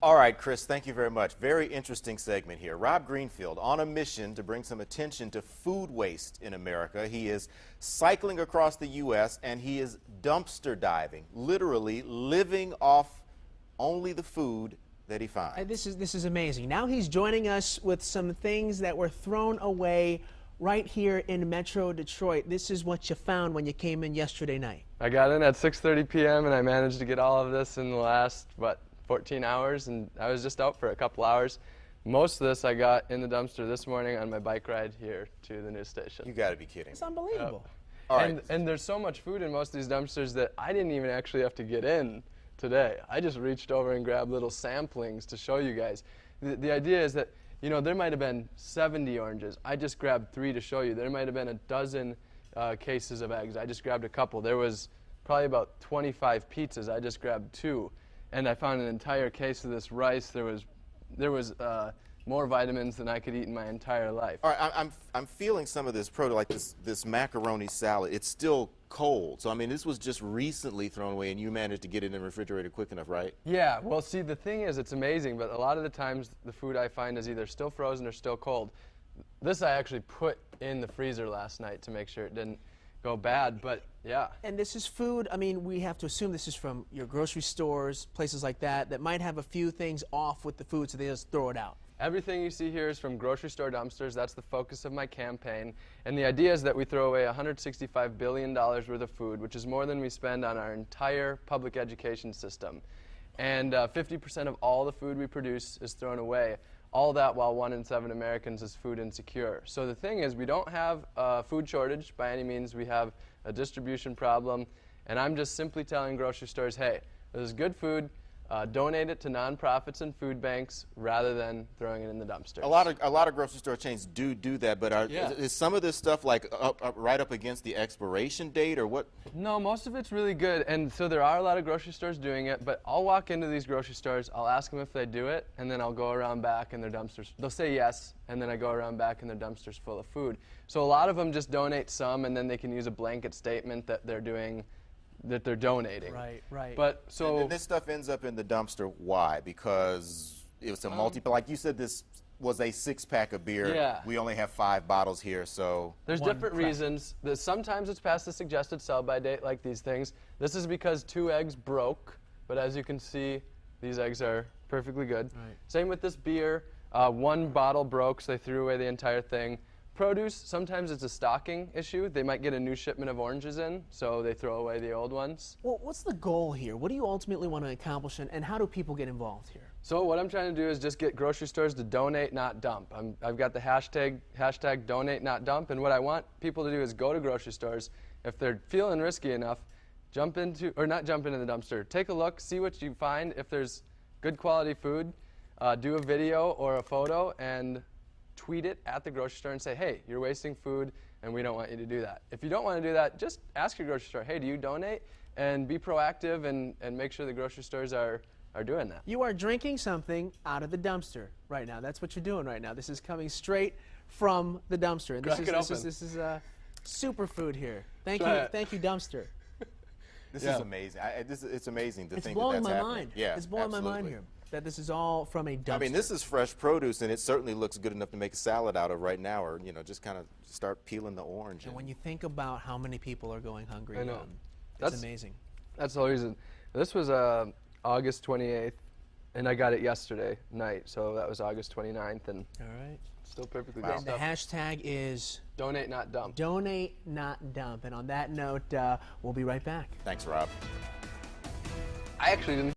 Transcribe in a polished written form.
All right, Chris, thank you very much. Very interesting segment here. Rob Greenfield on a mission to bring some attention to food waste in America. He is cycling across the U.S. and he is dumpster diving, literally living off only the food that he finds. This is amazing. Now he's joining us with some things that were thrown away right here in Metro Detroit. This is what you found when you came in yesterday night. I got in at 6:30 p.m. and I managed to get all of this in the last, 14 hours, and I was just out for a couple hours. Most of this I got in the dumpster this morning on my bike ride here to the news station. You got to be kidding. It's unbelievable. All right. And there's so much food in most of these dumpsters that I didn't even actually have to get in today. I just reached over and grabbed little samplings to show you guys. The idea is that, you know, there might have been 70 oranges. I just grabbed 3 to show you. There might have been a dozen cases of eggs. I just grabbed a couple. There was probably about 25 pizzas. I just grabbed 2. And I found an entire case of this rice. There was more vitamins than I could eat in my entire life. All right, I'm feeling some of this produce, like this macaroni salad. It's still cold. So, I mean, this was just recently thrown away, and you managed to get it in the refrigerator quick enough, right? Yeah, well, see, the thing is, it's amazing, but a lot of the times the food I find is either still frozen or still cold. This I actually put in the freezer last night to make sure it didn't go bad, but yeah. And this is food, I mean, we have to assume this is from your grocery stores, places like that might have a few things off with the food, so they just throw it out. Everything you see here is from grocery store dumpsters. That's the focus of my campaign. And the idea is that we throw away $165 billion worth of food, which is more than we spend on our entire public education system. And 50% of all the food we produce is thrown away. All that while 1 in 7 Americans is food insecure. So the thing is, we don't have a food shortage by any means. We have a distribution problem. And I'm just simply telling grocery stores, hey, this is good food. Donate it to nonprofits and food banks rather than throwing it in the dumpster. A lot of grocery store chains do that, but is some of this stuff like right up against the expiration date or what? No, most of it's really good, and so there are a lot of grocery stores doing it, but I'll walk into these grocery stores, I'll ask them if they do it, and then I'll go around back and their dumpsters, they'll say yes, and then I go around back and their dumpster's full of food. So a lot of them just donate some, and then they can use a blanket statement that they're donating. Right. But so and this stuff ends up in the dumpster. Why? Because it was a like you said, this was a 6-pack of beer. Yeah. We only have 5 bottles here, so there's different reasons. Sometimes it's past the suggested sell-by date, like these things. This is because 2 eggs broke, but as you can see, these eggs are perfectly good. Right. Same with this beer. 1 bottle broke, so they threw away the entire thing. Produce, sometimes it's a stocking issue. They might get a new shipment of oranges in, so they throw away the old ones. Well, what's the goal here? What do you ultimately want to accomplish, and how do people get involved here? So what I'm trying to do is just get grocery stores to donate, not dump. I've got the hashtag donate, not dump, and what I want people to do is go to grocery stores. If they're feeling risky enough, not jump into the dumpster. Take a look, see what you find. If there's good quality food, do a video or a photo and tweet it at the grocery store and say, hey, you're wasting food and we don't want you to do that. If you don't want to do that, just ask your grocery store, hey, do you donate? And be proactive and make sure the grocery stores are doing that. You are drinking something out of the dumpster right now. That's what you're doing right now. This is coming straight from the dumpster. And this is superfood here. Thank you, dumpster. This is amazing. It's amazing to think that's blowing my happening. mind. Yeah, it's blowing my mind here that this is all from a dumpster. I mean, this is fresh produce, and it certainly looks good enough to make a salad out of right now, or just kind of start peeling the orange. And when you think about how many people are going hungry, I know. It's amazing. That's the whole reason. This was August 28th, and I got it yesterday night, so that was August 29th, and all right, still perfectly good good stuff. The hashtag is donate, not dump. Donate, not dump. And on that note, we'll be right back. Thanks, Rob. I actually didn't